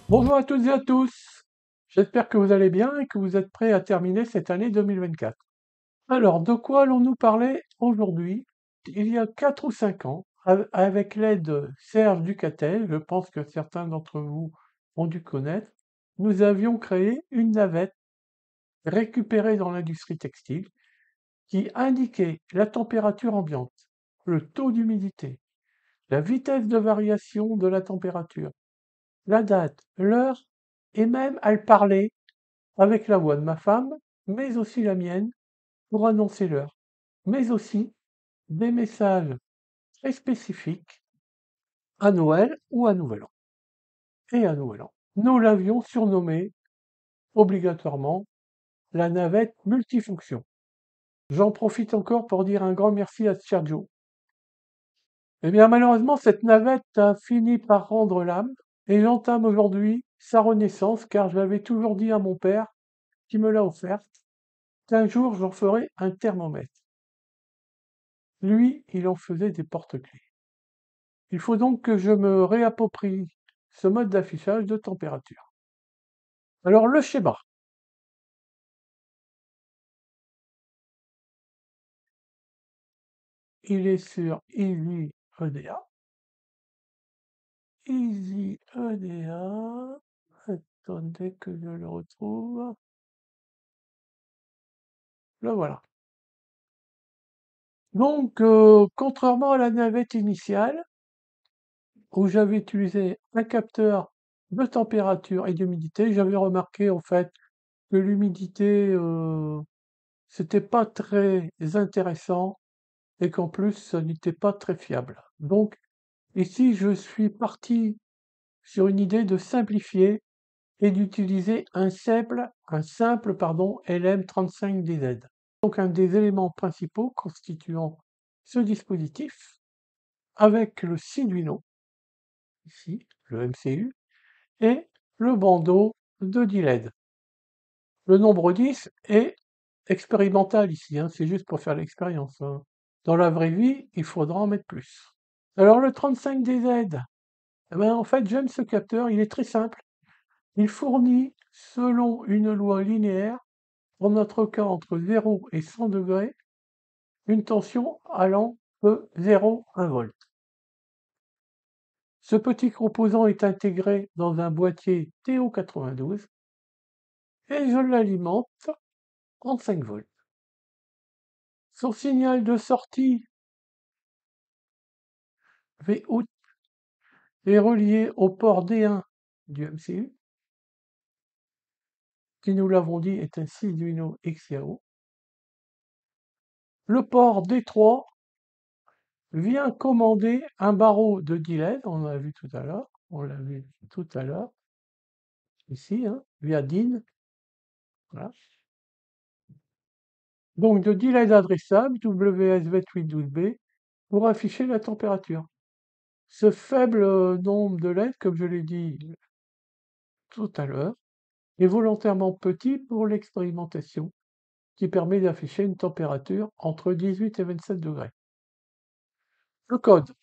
Bonjour à toutes et à tous. J'espère que vous allez bien et que vous êtes prêts à terminer cette année 2024. Alors, de quoi allons-nous parler aujourd'hui? Il y a 4 ou 5 ans, avec l'aide de Serge Ducatel, je pense que certains d'entre vous ont dû connaître, nous avions créé une navette récupérée dans l'industrie textile qui indiquait la température ambiante, le taux d'humidité, la vitesse de variation de la température, la date, l'heure, et même elle parlait avec la voix de ma femme, mais aussi la mienne, pour annoncer l'heure, mais aussi des messages très spécifiques à Noël ou à Nouvel An. Et à Nouvel An. Nous l'avions surnommée obligatoirement la navette multifonction. J'en profite encore pour dire un grand merci à Sergio. Eh bien, malheureusement, cette navette a fini par rendre l'âme et j'entame aujourd'hui sa renaissance car je l'avais toujours dit à mon père, qui me l'a offerte, qu'un jour j'en ferai un thermomètre. Lui, il en faisait des porte-clés. Il faut donc que je me réapproprie ce mode d'affichage de température. Alors le schéma, il est sur Easy EDA. Easy EDA. Attendez que je le retrouve. Le voilà. Donc, contrairement à la navette initiale, où j'avais utilisé un capteur de température et d'humidité, j'avais remarqué en fait que l'humidité, c'était pas très intéressant et qu'en plus, ça n'était pas très fiable. Donc, ici, je suis parti sur une idée de simplifier et d'utiliser un simple LM35DZ. Donc, un des éléments principaux constituant ce dispositif, avec le Siduino, ici, le MCU, et le bandeau de D-LED. Le nombre 10 est expérimental ici, hein, c'est juste pour faire l'expérience, hein. Dans la vraie vie, il faudra en mettre plus. Alors le 35DZ, eh ben, en fait, j'aime ce capteur, il est très simple. Il fournit, selon une loi linéaire, pour notre cas entre 0 et 100 degrés, une tension allant de 0 à 1 volt. Ce petit composant est intégré dans un boîtier TO92 et je l'alimente en 5 volts. Son signal de sortie Vout est relié au port D1 du MCU, qui nous l'avons dit est un Arduino XIO. Le port D3 vient commander un barreau de D-LED, on l'a vu tout à l'heure, ici, hein, via DIN. Voilà. Donc de D-LED adressable WSV812B pour afficher la température. Ce faible nombre de LED, comme je l'ai dit tout à l'heure, est volontairement petit pour l'expérimentation, qui permet d'afficher une température entre 18 et 27 degrés. Le code.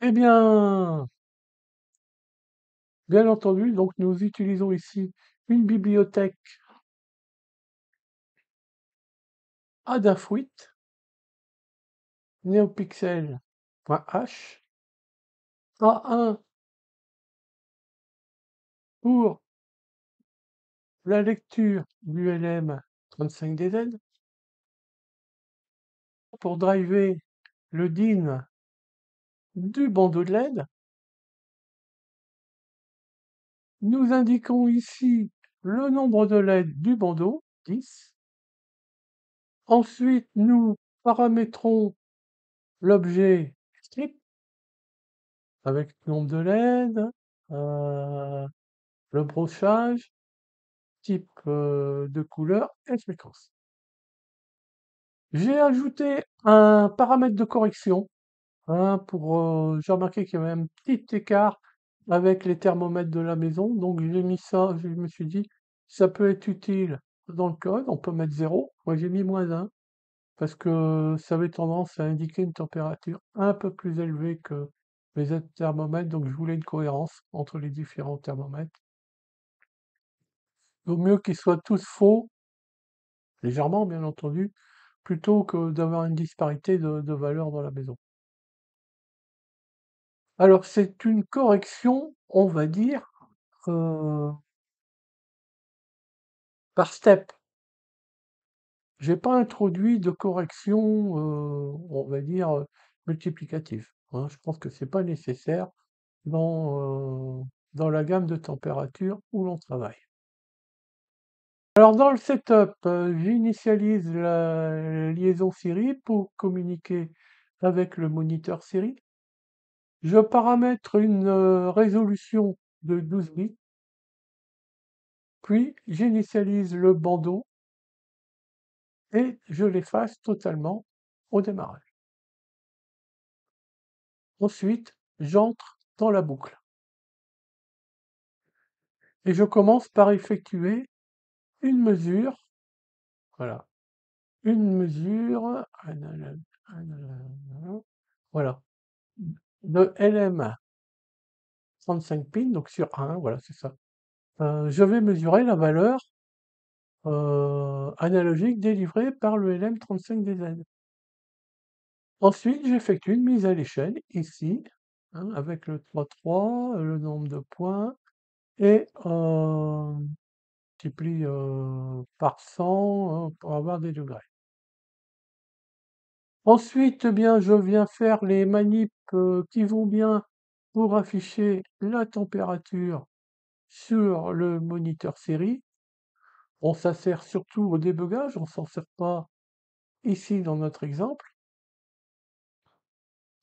Eh bien entendu, donc nous utilisons ici une bibliothèque Adafruit, neopixel.h, A1 pour la lecture du LM35DZ, pour driver le DIN du bandeau de LED. Nous indiquons ici le nombre de LED du bandeau, 10. Ensuite, nous paramétrons l'objet strip avec le nombre de LED, le brochage, type de couleur et fréquence. J'ai ajouté un paramètre de correction, hein, j'ai remarqué qu'il y avait un petit écart avec les thermomètres de la maison. Donc j'ai mis ça, je me suis dit, ça peut être utile dans le code, on peut mettre 0. Moi j'ai mis -1 parce que ça avait tendance à indiquer une température un peu plus élevée que les autres thermomètres, donc je voulais une cohérence entre les différents thermomètres. Vaut mieux qu'ils soient tous faux, légèrement bien entendu, plutôt que d'avoir une disparité de valeurs dans la maison. Alors c'est une correction, on va dire, par step. J'ai pas introduit de correction, on va dire, multiplicative, hein. Je pense que c'est pas nécessaire dans la gamme de température où l'on travaille. Alors dans le setup, j'initialise la liaison Siri pour communiquer avec le moniteur Siri. Je paramètre une résolution de 12 bits, puis j'initialise le bandeau et je l'efface totalement au démarrage. Ensuite, j'entre dans la boucle et je commence par effectuer une mesure, voilà, une mesure, voilà, de LM 35 pins, donc sur 1, voilà, c'est ça. Je vais mesurer la valeur analogique délivrée par le LM35DZ. Ensuite, j'effectue une mise à l'échelle, ici, hein, avec le 3,3, le nombre de points, et multiplie par 100 pour avoir des degrés. Ensuite, eh bien, je viens faire les manips qui vont bien pour afficher la température sur le moniteur série. Bon, ça sert surtout au débugage, on s'en sert pas ici dans notre exemple.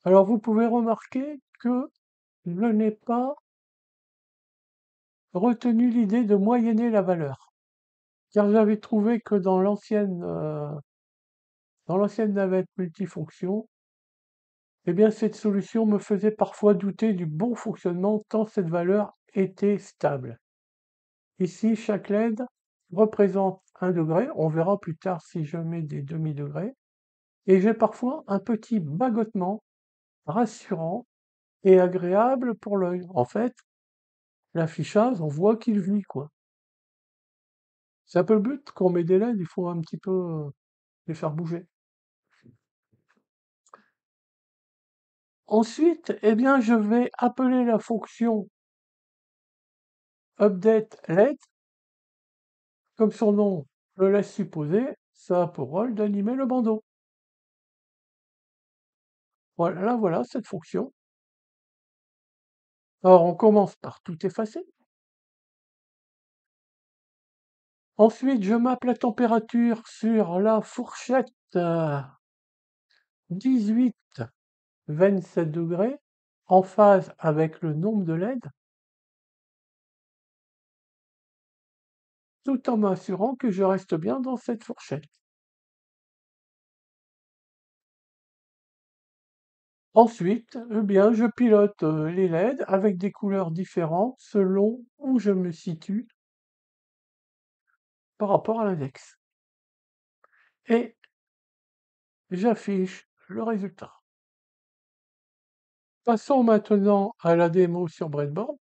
Alors vous pouvez remarquer que je n'ai pas retenu l'idée de moyenner la valeur, car j'avais trouvé que dans l'ancienne navette multifonction, eh bien cette solution me faisait parfois douter du bon fonctionnement tant cette valeur était stable. Ici, chaque LED représente 1 degré, on verra plus tard si je mets des demi-degrés, et j'ai parfois un petit bagotement rassurant et agréable pour l'œil. En fait, l'affichage, on voit qu'il vit, quoi. C'est un peu le but, quand on met des LED, il faut un petit peu les faire bouger. Ensuite, eh bien, je vais appeler la fonction updateLED, comme son nom le laisse supposer, ça a pour rôle d'animer le bandeau. Voilà cette fonction. Alors, on commence par tout effacer. Ensuite, je mappe la température sur la fourchette 18-27 degrés, en phase avec le nombre de LED, tout en m'assurant que je reste bien dans cette fourchette. Ensuite, eh bien, je pilote les LED avec des couleurs différentes selon où je me situe par rapport à l'index. Et j'affiche le résultat. Passons maintenant à la démo sur Breadboard.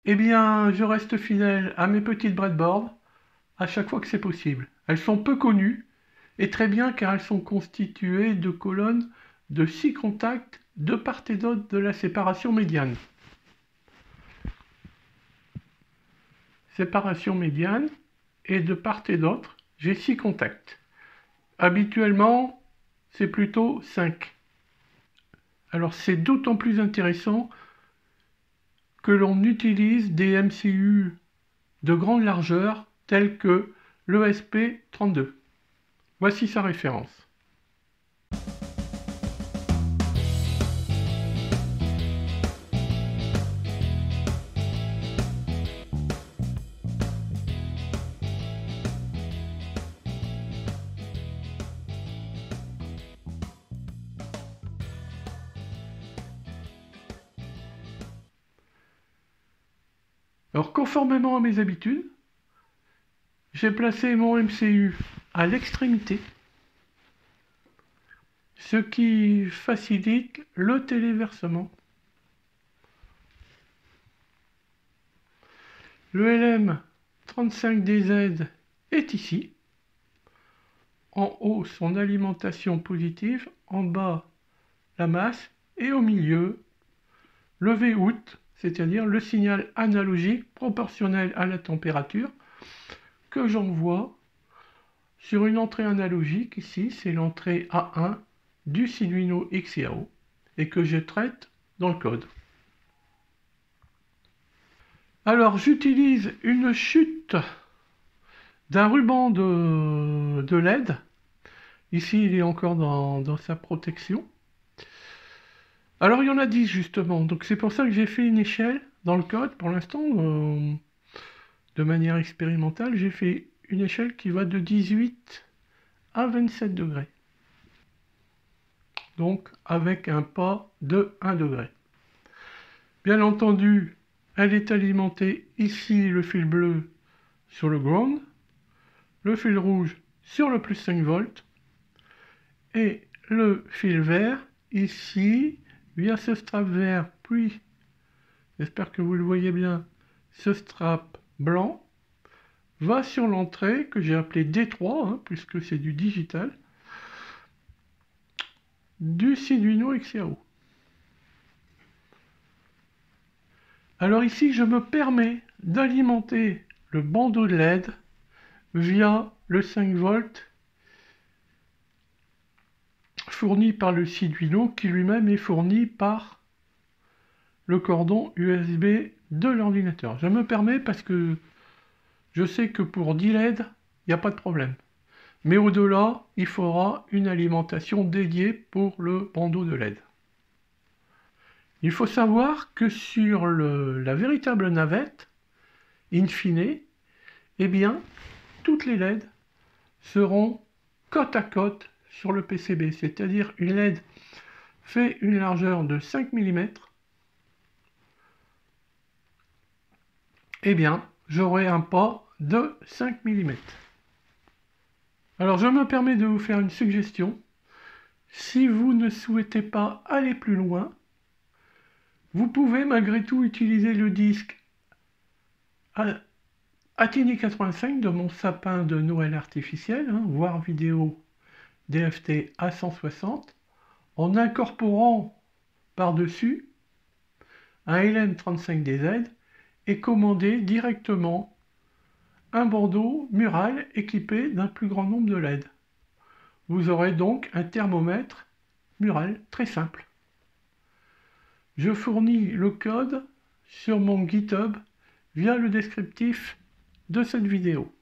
Eh bien, je reste fidèle à mes petites breadboards à chaque fois que c'est possible. Elles sont peu connues, et très bien car elles sont constituées de colonnes de 6 contacts de part et d'autre de la séparation médiane. Séparation médiane, et de part et d'autre, j'ai 6 contacts. Habituellement, c'est plutôt 5. Alors c'est d'autant plus intéressant que l'on utilise des MCU de grande largeur tels que l'ESP32. Voici sa référence. Alors, conformément à mes habitudes, j'ai placé mon MCU à l'extrémité, ce qui facilite le téléversement. Le LM35DZ est ici. En haut, son alimentation positive, en bas, la masse, et au milieu, le Vout, c'est-à-dire le signal analogique proportionnel à la température que j'envoie sur une entrée analogique. Ici, c'est l'entrée A1 du Arduino XIAO et que je traite dans le code. Alors, j'utilise une chute d'un ruban de LED. Ici, il est encore dans sa protection. Alors, il y en a 10 justement. Donc, c'est pour ça que j'ai fait une échelle dans le code. Pour l'instant, de manière expérimentale, j'ai fait une échelle qui va de 18 à 27 degrés. Donc, avec un pas de 1 degré. Bien entendu, elle est alimentée ici, le fil bleu sur le ground, le fil rouge sur le plus 5 volts, et le fil vert ici, via ce strap vert, puis, j'espère que vous le voyez bien, ce strap blanc, va sur l'entrée que j'ai appelée D3, puisque c'est du digital, du Arduino XIAO. Alors ici, je me permets d'alimenter le bandeau de LED via le 5 volts fourni par le Arduino, qui lui-même est fourni par le cordon USB de l'ordinateur. Je me permets parce que je sais que pour 10 LED, il n'y a pas de problème. Mais au-delà, il faudra une alimentation dédiée pour le bandeau de LED. Il faut savoir que sur la véritable navette, in fine, eh bien, toutes les LED seront côte à côte sur le PCB, c'est-à-dire une LED fait une largeur de 5 mm, eh bien, j'aurai un pas de 5 mm. Alors, je me permets de vous faire une suggestion. Si vous ne souhaitez pas aller plus loin, vous pouvez malgré tout utiliser le disque Atini 85 de mon sapin de Noël artificiel, voire vidéo DFT A160, en incorporant par-dessus un LM35DZ et commander directement un bandeau mural équipé d'un plus grand nombre de LED. Vous aurez donc un thermomètre mural très simple. Je fournis le code sur mon GitHub via le descriptif de cette vidéo.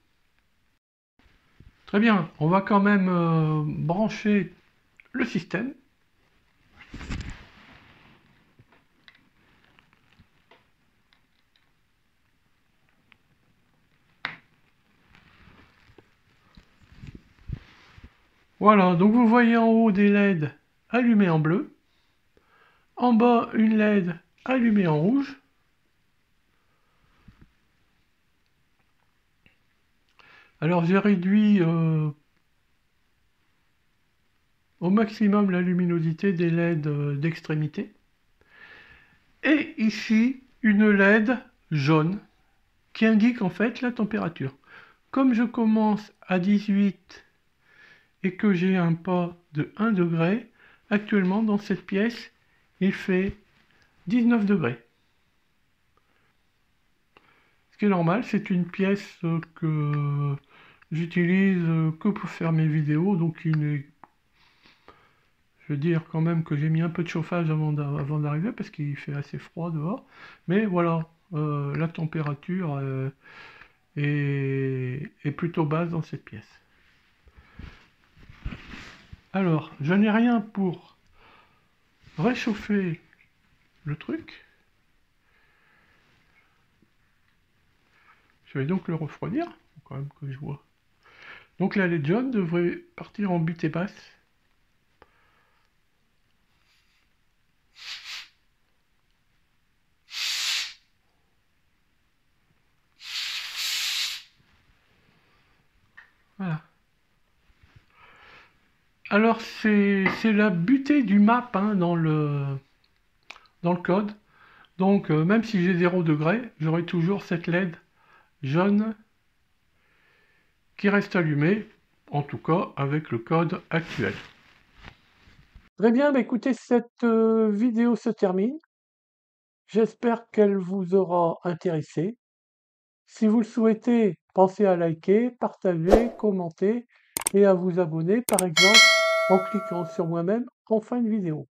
Très bien, on va quand même brancher le système. Voilà, donc vous voyez en haut des LED allumés en bleu, en bas une LED allumée en rouge. Alors j'ai réduit au maximum la luminosité des LED d'extrémité. Et ici, une LED jaune qui indique en fait la température. Comme je commence à 18 et que j'ai un pas de 1 degré, actuellement dans cette pièce, il fait 19 degrés. Ce qui est normal, c'est une pièce que j'utilise que pour faire mes vidéos, donc je veux dire quand même que j'ai mis un peu de chauffage avant d'arriver parce qu'il fait assez froid dehors. Mais voilà, la température est plutôt basse dans cette pièce. Alors, je n'ai rien pour réchauffer le truc. Je vais donc le refroidir, quand même que je vois. Donc là, les jaune devraient partir en butée basse. Voilà. Alors c'est la butée du map hein, dans le code. Donc même si j'ai 0 degré, j'aurai toujours cette LED jaune qui reste allumée, en tout cas avec le code actuel. Très bien, bah écoutez, cette vidéo se termine. J'espère qu'elle vous aura intéressé. Si vous le souhaitez, pensez à liker, partager, commenter et à vous abonner, par exemple, en cliquant sur moi-même en fin de vidéo.